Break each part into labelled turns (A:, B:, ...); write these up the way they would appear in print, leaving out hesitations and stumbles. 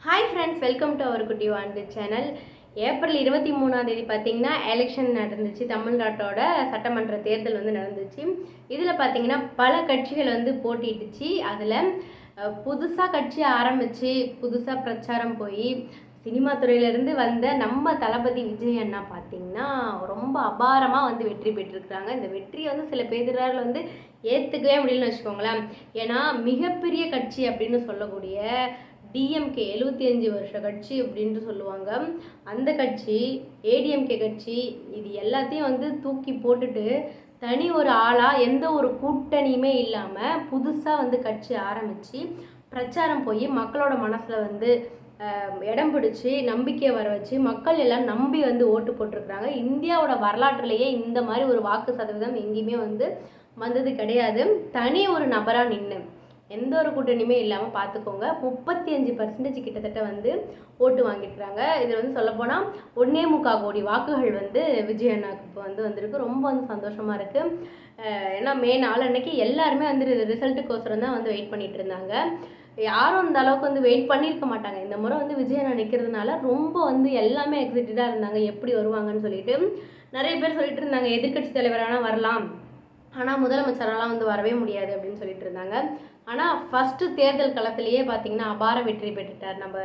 A: Hi friends, welcome to our Kutti Vaandu channel. April 23 பார்த்தீங்கன்னா election நடந்துச்சு. தமிழ்நாட்டோட சட்டமன்ற தேர்தல் நடந்துச்சு. இதில் பார்த்தீங்கன்னா பல கட்சிகள் போட்டிட்டுச்சு. அதில் புதுசாக கட்சி ஆரம்பித்து புதுசாக பிரச்சாரம் போய் சினிமா துறையிலேருந்து வந்த நம்ம தளபதி விஜய் அண்ணா பார்த்தீங்கன்னா ரொம்ப அபாரமாக வெற்றி பெற்றிருக்கிறாங்க. இந்த வெற்றியை சில பேரால் ஏற்றுக்கவே முடியலன்னு வச்சுக்கோங்களேன். ஏன்னா மிகப்பெரிய கட்சி அப்படின்னு சொல்லக்கூடிய டிஎம்கே 75 வருஷ கட்சி அப்படின்ட்டு சொல்லுவாங்க. அந்த கட்சி, ஏடிஎம்கே கட்சி, இது எல்லாத்தையும் தூக்கி போட்டுட்டு தனி ஒரு ஆளாக எந்த ஒரு கூட்டணியுமே இல்லாமல் புதுசாக கட்சி ஆரம்பித்து பிரச்சாரம் போய் மக்களோட மனசில் இடம் பிடிச்சி நம்பிக்கையை வர வச்சு மக்கள் எல்லாம் நம்பி ஓட்டு போட்டிருக்கிறாங்க. இந்தியாவோட வரலாற்றுலேயே இந்த மாதிரி ஒரு வாக்கு சதவீதம் எங்கேயுமே வந்தது கிடையாது. தனி ஒரு நபராக நின்று எந்த ஒரு கூட்டணியுமே இல்லாமல் பார்த்துக்கோங்க. 35% கிட்டத்தட்ட ஓட்டு வாங்கிட்டுறாங்க. இதில் சொல்லப்போனால் 1.25 கோடி வாக்குகள் விஜய் அண்ணாக்கு இப்போ வந்திருக்கு. ரொம்ப சந்தோஷமாக இருக்குது. ஏன்னா மே 4 அன்னைக்கு எல்லாருமே ரிசல்ட்டுக்கோசரம் தான் வெயிட் பண்ணிட்டு இருந்தாங்க. யாரும் அந்த அளவுக்கு வெயிட் பண்ணியிருக்க மாட்டாங்க. இந்த முறை விஜய் அண்ணா நிற்கிறதுனால ரொம்ப எல்லாமே எக்ஸைட்டடாக இருந்தாங்க, எப்படி வருவாங்கன்னு சொல்லிட்டு. நிறைய பேர் சொல்லிட்டு இருந்தாங்க எதிர்கட்சி தலைவரான வரலாம், ஆனால் முதலமைச்சரெல்லாம் வரவே முடியாது அப்படின்னு சொல்லிட்டு இருந்தாங்க. ஆனால் ஃபஸ்ட்டு தேர்தல் களத்திலேயே பார்த்தீங்கன்னா அபார வெற்றி பெற்றுட்டார் நம்ம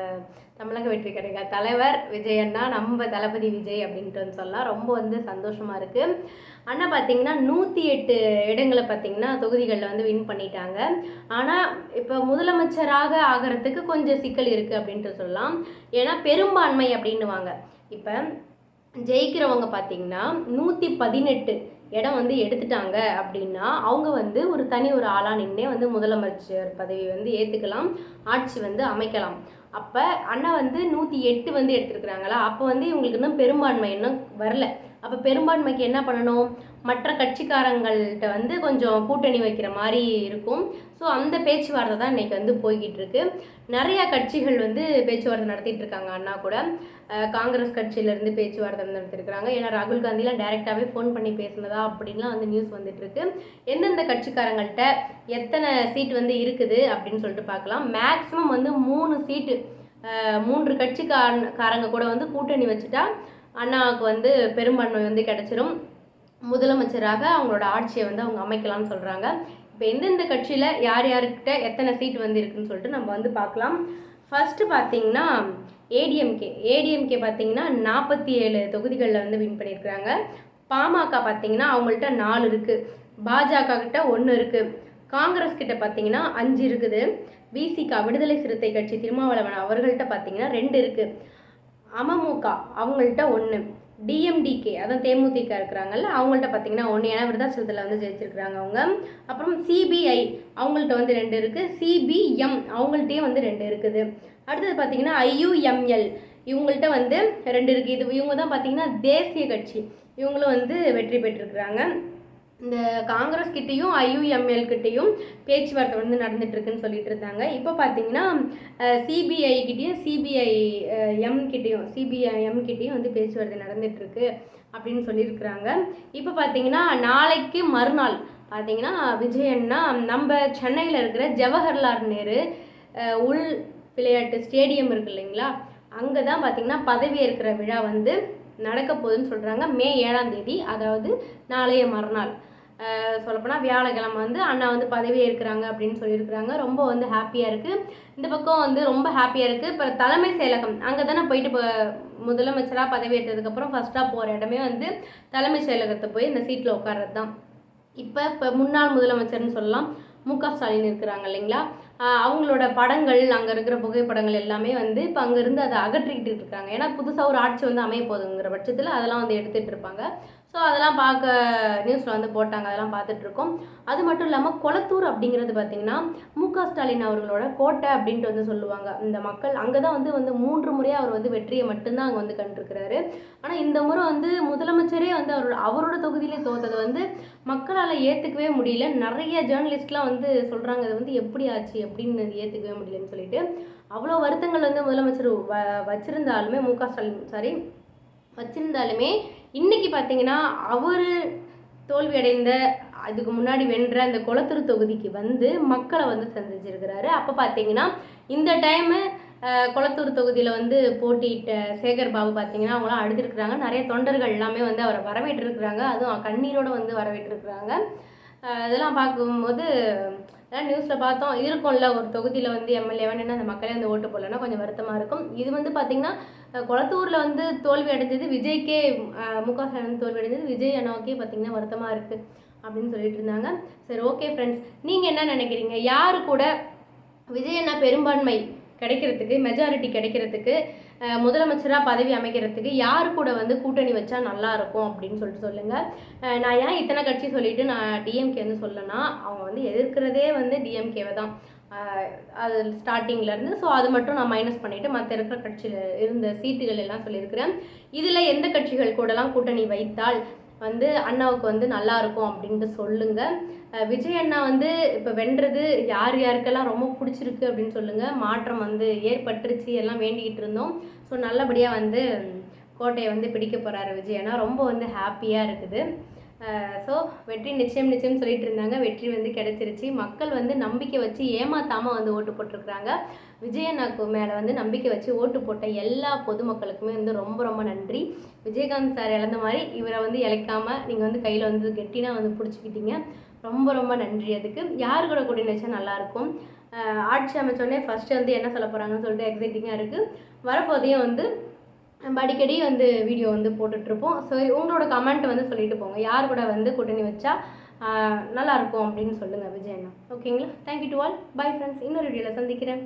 A: தமிழக வெற்றி கழக தலைவர் விஜய் அண்ணா, நம்ம தளபதி விஜய் அப்படின்ட்டு சொல்லலாம். ரொம்ப சந்தோஷமாக இருக்குது. அண்ணா பார்த்தீங்கன்னா 108 இடங்களை பார்த்தீங்கன்னா தொகுதிகளில் வின் பண்ணிட்டாங்க. ஆனால் இப்போ முதலமைச்சராக ஆகிறதுக்கு கொஞ்சம் சிக்கல் இருக்குது அப்படின்ட்டு சொல்லலாம். ஏன்னா பெரும்பான்மை அப்படின்னுவாங்க. இப்போ ஜெயிக்கிறவங்க பார்த்தீங்கன்னா 118 இடம் எடுத்துட்டாங்க அப்படின்னா அவங்க ஒரு தனி ஒரு ஆளாக நின்னே முதலமைச்சர் பதவி ஏற்றுக்கலாம், ஆட்சி அமைக்கலாம். அப்போ அண்ணா 108 எடுத்துருக்குறாங்களா, அப்போ இவங்களுக்கு இன்னும் பெரும்பான்மை இன்னும் வரல. அப்போ பெரும்பான்மைக்கு என்ன பண்ணணும், மற்ற கட்சிக்காரங்கள்கிட்ட கொஞ்சம் கூட்டணி வைக்கிற மாதிரி இருக்கும். ஸோ அந்த பேச்சுவார்த்தை தான் இன்றைக்கி போய்கிட்டு இருக்கு. நிறையா கட்சிகள் பேச்சுவார்த்தை நடத்திட்டு இருக்காங்க. அண்ணா கூட காங்கிரஸ் கட்சியிலேருந்து பேச்சுவார்த்தை நடத்திருக்கிறாங்க. ஏன்னா ராகுல் காந்திலாம் டைரெக்டாகவே ஃபோன் பண்ணி பேசினதா அப்படின்லாம் நியூஸ் வந்துட்டுருக்கு. எந்தெந்த கட்சிக்காரங்கள்ட்ட எத்தனை சீட் இருக்குது அப்படின்னு சொல்லிட்டு பார்க்கலாம். மேக்ஸிமம் 3 சீட்டு 3 கட்சிக்காரங்க கூட கூட்டணி வச்சுட்டா அண்ணாவுக்கு பெரும்பான்மை கிடச்சிரும். முதலமைச்சராக அவங்களோட ஆட்சியை அவங்க அமைக்கலாம்னு சொல்கிறாங்க. இப்போ எந்தெந்த கட்சியில் யார் யாருக்கிட்ட எத்தனை சீட் இருக்குன்னு சொல்லிட்டு நம்ம பார்க்கலாம். ஃபஸ்ட்டு பார்த்தீங்கன்னா ஏடிஎம்கே பார்த்தீங்கன்னா 47 தொகுதிகளில் வின் பண்ணியிருக்கிறாங்க. பாமக பார்த்தீங்கன்னா அவங்கள்ட்ட 4 இருக்குது. பாஜக கிட்ட 1 இருக்குது. காங்கிரஸ் கிட்ட பார்த்தீங்கன்னா 5 இருக்குது. விசிக விடுதலை சிறுத்தை கட்சி திருமாவளவன் அவர்கள்ட்ட பார்த்தீங்கன்னா 2 இருக்குது. அமமுக அவங்கள்ட்ட 1. டிஎம்டிகே அதான் தேமுதிக இருக்கிறாங்கல்ல, அவங்கள்ட்ட பார்த்தீங்கன்னா 1, ஏன்னா விருதாச்சலத்தில் ஜெயிச்சிருக்கிறாங்க அவங்க. அப்புறம் சிபிஐ அவங்கள்ட்ட 2 இருக்குது. சிபிஎம் அவங்கள்ட்டையும் 2 இருக்குது. அடுத்தது பார்த்தீங்கன்னா ஐயுஎம்எல் இவங்கள்ட்ட 2 இருக்குது. இவங்க தான் பார்த்தீங்கன்னா தேசிய கட்சி, இவங்களும் வெற்றி பெற்றிருக்கிறாங்க. இந்த காங்கிரஸ் கிட்டேயும் ஐயுஎம்எல் கிட்டேயும் பேச்சுவார்த்தை நடந்துட்டுருக்குன்னு சொல்லிட்டு இருந்தாங்க. இப்போ பார்த்தீங்கன்னா சிபிஐ கிட்டேயும் சிபிஐஎம் கிட்டேயும் பேச்சுவார்த்தை நடந்துட்டுருக்கு அப்படின்னு சொல்லியிருக்கிறாங்க. இப்போ பார்த்தீங்கன்னா நாளைக்கு மறுநாள் பார்த்தீங்கன்னா விஜய் அண்ணா நம்ம சென்னையில் இருக்கிற ஜவஹர்லால் நேரு உள் விளையாட்டு ஸ்டேடியம் இருக்குது இல்லைங்களா, அங்கே தான் பார்த்தீங்கன்னா பதவியேற்கிற விழா நடக்க போகுதுன்னு சொல்கிறாங்க. மே 7 அதாவது நாளைய மறுநாள். சொல்லப்போனால் வியாழக்கிழமை அண்ணா பதவி ஏற்கிறாங்க அப்படின்னு சொல்லியிருக்கிறாங்க. ரொம்ப ஹாப்பியாக இருக்குது. இந்த பக்கம் ரொம்ப ஹாப்பியாக இருக்குது. இப்போ தலைமை செயலகம் அங்கே தானே போயிட்டு இப்போ முதலமைச்சராக பதவி ஏற்றதுக்கப்புறம் ஃபஸ்ட்டாக போகிற இடமே தலைமை செயலகத்தை போய் இந்த சீட்டில் உட்கார்றது தான். இப்போ முன்னாள் முதலமைச்சர்னு சொல்லலாம் மு.க. ஸ்டாலின் இருக்கிறாங்க இல்லைங்களா, அவங்களோட படங்கள் அங்கே இருக்கிற புகைப்படங்கள் எல்லாமே இப்போ அங்கேருந்து அதை அகற்றிக்கிட்டு இருக்காங்க. ஏன்னா புதுசாக ஒரு ஆட்சி அமைய போகுதுங்கிற பட்சத்தில் அதெல்லாம் எடுத்துகிட்டு இருப்பாங்க. ஸோ அதெல்லாம் பார்க்க நியூஸில் போட்டாங்க, அதெல்லாம் பார்த்துட்ருக்கோம். அது மட்டும் இல்லாமல் கொளத்தூர் அப்படிங்கிறது பார்த்திங்கன்னா மு.க. ஸ்டாலின் அவர்களோட கோட்டை அப்படின்ட்டு சொல்லுவாங்க. இந்த மக்கள் அங்கே தான் 3 முறையாக அவர் வெற்றியை மட்டும்தான் அங்கே கண்டிருக்கிறாரு. ஆனால் இந்த முறை முதலமைச்சரே அவரோட தொகுதியிலே தோத்தது மக்களால் ஏற்றுக்கவே முடியல. நிறைய ஜேர்னலிஸ்ட்லாம் சொல்கிறாங்க இது எப்படி ஆச்சு அப்படின்னு ஏற்றுக்கவே முடியலன்னு சொல்லிட்டு. அவ்வளோ வருத்தங்கள் முதலமைச்சர் வச்சுருந்தாலுமே மு.க. ஸ்டாலின் வச்சுருந்தாலுமே இன்றைக்கி பார்த்தீங்கன்னா அவர் தோல்வி அடைந்த அதுக்கு முன்னாடி வென்ற அந்த கொளத்தூர் தொகுதிக்கு மக்களை சந்திச்சிருக்கிறாரு. அப்போ பார்த்தீங்கன்னா இந்த டைமு கொளத்தூர் தொகுதியில் வந்து போட்டியிட்ட சேகர் பாபு பார்த்தீங்கன்னா அவங்களாம் அழுதுருக்குறாங்க. நிறைய தொண்டர்கள் எல்லாமே வந்து அவரை வரவேற்றிருக்கிறாங்க. அதுவும் கண்ணீரோடு வந்து வரவேற்றிருக்கிறாங்க. இதெல்லாம் பார்க்கும்போது நியூஸில் பார்த்தோம் இருக்கும்ல, ஒரு தொகுதியில் வந்து எம்எல்ஏ வேணுன்னா அந்த மக்களே வந்து ஓட்டு போடலன்னா கொஞ்சம் வருத்தமாக இருக்கும். இது வந்து பார்த்திங்கன்னா கொளத்தூரில் வந்து தோல்வி அடைஞ்சது விஜய்க்கே, முக ஸ்டாலின் தோல்வி அடைஞ்சது விஜய் அண்ணாவுக்கே பார்த்திங்கன்னா வருத்தமாக இருக்குது அப்படின்னு சொல்லிட்டு இருந்தாங்க. சரி, ஓகே ஃப்ரெண்ட்ஸ், நீங்கள் என்ன நினைக்கிறீங்க? யாரு கூட விஜய் அண்ணா பெரும்பான்மை கிடைக்கிறதுக்கு, மெஜாரிட்டி கிடைக்கிறதுக்கு, முதலமைச்சராக பதவி அமைக்கிறதுக்கு யார் கூட வந்து கூட்டணி வச்சா நல்லாயிருக்கும் அப்படின்னு சொல்லிட்டு சொல்லுங்கள். நான் ஏன் இத்தனை கட்சி சொல்லிவிட்டு நான் டிஎம்கே வந்து சொல்லனா, அவங்க வந்து எதிர்க்கிறதே வந்து டிஎம்கேவை தான் அது ஸ்டார்டிங்லேருந்து. ஸோ அது மட்டும் நான் மைனஸ் பண்ணிவிட்டு மற்ற இருக்கிற கட்சியில் இருந்த சீட்டுகள் எல்லாம் சொல்லியிருக்கிறேன். இதில் எந்த கட்சிகள் கூடலாம் கூட்டணி வைத்தால் வந்து அண்ணாவுக்கு வந்து நல்லாயிருக்கும் அப்படின்ட்டு சொல்லுங்கள். விஜய் அண்ணா வந்து இப்போ வென்றது யார் யாருக்கெல்லாம் ரொம்ப பிடிச்சிருக்கு அப்படின்னு சொல்லுங்கள். மாற்றம் வந்து ஏற்பட்டுருச்சு, எல்லாம் வேண்டிக்கிட்டு இருந்தோம். ஸோ நல்லபடியாக வந்து கோட்டையை வந்து பிடிக்க போகிறாரு விஜய் அண்ணா. ரொம்ப வந்து ஹாப்பியாக இருக்குது. ஸோ வெற்றி நிச்சயம் நிச்சயம் சொல்லிட்டு இருந்தாங்க. வெற்றி வந்து கிடைச்சிருச்சு. மக்கள் வந்து நம்பிக்கை வச்சு ஏமாத்தாமல் வந்து ஓட்டு போட்டிருக்கிறாங்க. விஜய் அண்ணாக்கு மேலே வந்து நம்பிக்கை வச்சு ஓட்டு போட்ட எல்லா பொதுமக்களுக்குமே வந்து ரொம்ப ரொம்ப நன்றி. விஜயகாந்த் சார் இழந்த மாதிரி இவரை வந்து இழைக்காமல் நீங்கள் வந்து கையில் வந்து கெட்டினா வந்து பிடிச்சிக்கிட்டீங்க. ரொம்ப ரொம்ப நன்றி. அதுக்கு யார் கூட கூட்டணி வச்சா நல்லாயிருக்கும்? ஆட்சி அமைச்சோடனே ஃபஸ்ட்டு வந்து என்ன சொல்ல போகிறாங்கன்னு சொல்லிட்டு எக்ஸைட்டிங்காக இருக்குது. வரப்போதையும் வந்து நம்ம அடிக்கடி வந்து வீடியோ வந்து போட்டுட்ருப்போம். ஸோ உங்களோட கமெண்ட் வந்து சொல்லிட்டு போங்க, யார் கூட வந்து கூட்டணி வச்சா நல்லாயிருக்கும் அப்படின்னு சொல்லுங்கள் விஜய் அண்ணா. ஓகேங்களா? Thank you to all. Bye friends. இன்னொரு வீடியோவில் சந்திக்கிறேன்.